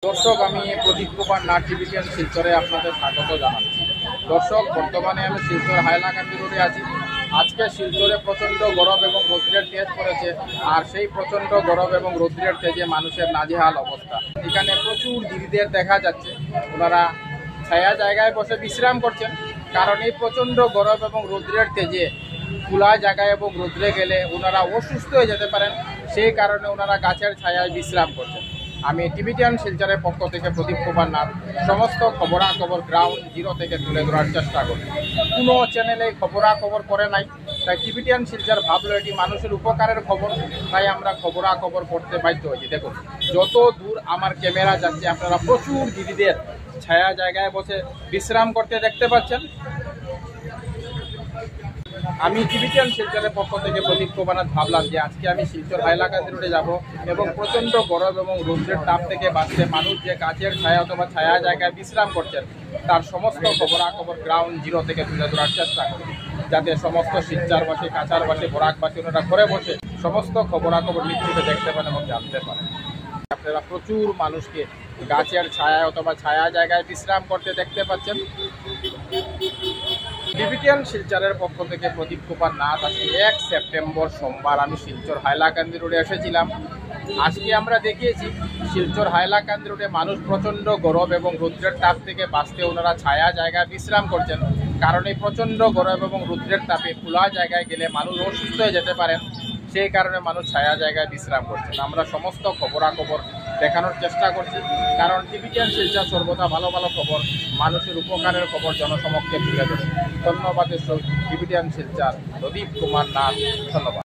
দর্শক, আমি প্রদীপ কুমার নাথ টিভিটিয়ান শিলচরে আপনাদের স্বাগত জানাচ্ছি। দর্শক, বর্তমানে আমি শিলচর হাইলাকান্দি রোডে আছি। আজকে শিলচরে প্রচণ্ড গরম এবং রৌদ্রের তেজ পড়েছে, আর সেই প্রচণ্ড গরম এবং রৌদ্রের তেজে মানুষের নাজেহাল অবস্থা। এখানে প্রচুর দিদিদের দেখা যাচ্ছে, ওনারা ছায়া জায়গায় বসে বিশ্রাম করছেন, কারণ এই প্রচণ্ড গরম এবং রৌদ্রের তেজে খোলা জায়গায় এবং রৌদ্রে গেলে ওনারা অসুস্থ হয়ে যেতে পারেন। সেই কারণে ওনারা গাছের ছায়ায় বিশ্রাম করছেন। আমি টিভিটিয়ান শিলচরের পক্ষ থেকে প্রদীপ কুমার নাথ সমস্ত খবরাখবর গ্রাউন্ড জিরো থেকে তুলে ধরার চেষ্টা করি। কোনো চ্যানেলে খবরাখবর করে নাই, তাই টিভিটিয়ান শিলচর ভাবলো এটি মানুষের উপকারের খবর, তাই আমরা খবরাখবর করতে বাধ্য হয়েছি। দেখুন, যত দূর আমার ক্যামেরা যাচ্ছে আপনারা প্রচুর দিদিদের ছায়া জায়গায় বসে বিশ্রাম করতে দেখতে পাচ্ছেন। আমি টিভিটিয়ান শিলচরের পক্ষ থেকে প্রদীপ কুমার নাথ ভাবলাম যে আজকে আমি শিলচর হাইলাকান্দি রোডে যাব এবং প্রচণ্ড গরম এবং রৌদ্রের তাপ থেকে বাঁচতে মানুষ যে গাছের ছায়া অথবা ছায়া জায়গায় বিশ্রাম করছেন তার সমস্ত খবরাখবর গ্রাউন্ড জিরো থেকে তুলে ধরার চেষ্টা করি, যাতে সমস্ত শিলচরবাসী, কাছারবাসী, বরাকবাসী ওনারা ঘরে বসে সমস্ত খবরাখবর নিশ্চিত দেখতে পান এবং জানতে পারেন। আপনারা প্রচুর মানুষকে গাছের ছায়া অথবা ছায়া জায়গায় বিশ্রাম করতে দেখতে পাচ্ছেন। টিভিটিয়ান শিলচরের পক্ষ থেকে প্রদীপ কুমার নাথ। আজকে 1 সেপ্টেম্বর সোমবার আমি শিলচর হাইলাকান্দি রোডে এসেছিলাম। আজকে আমরা দেখিয়েছি শিলচর হাইলাকান্দি রোডে মানুষ প্রচণ্ড গরম এবং রৌদ্রের তাপ থেকে বাঁচতে ওনারা ছায়া জায়গায় বিশ্রাম করছেন, কারণ এই প্রচণ্ড গরম এবং রৌদ্রের তাপে খোলা জায়গায় গেলে মানুষ অসুস্থ হয়ে যেতে পারেন। সেই কারণে মানুষ ছায়া জায়গায় বিশ্রাম করছেন। আমরা সমস্ত খবরাখবর দেখানোর চেষ্টা করছি, কারণ টিভিটিয়ান শিলচর সর্বদা ভালো ভালো খবর, মানুষের উপকারের খবর জনসমক্ষে তুলে ধরে। ধন্যবাদ। টিভিটিয়ান শিলচর প্রদীপ কুমার নাথ, ধন্যবাদ।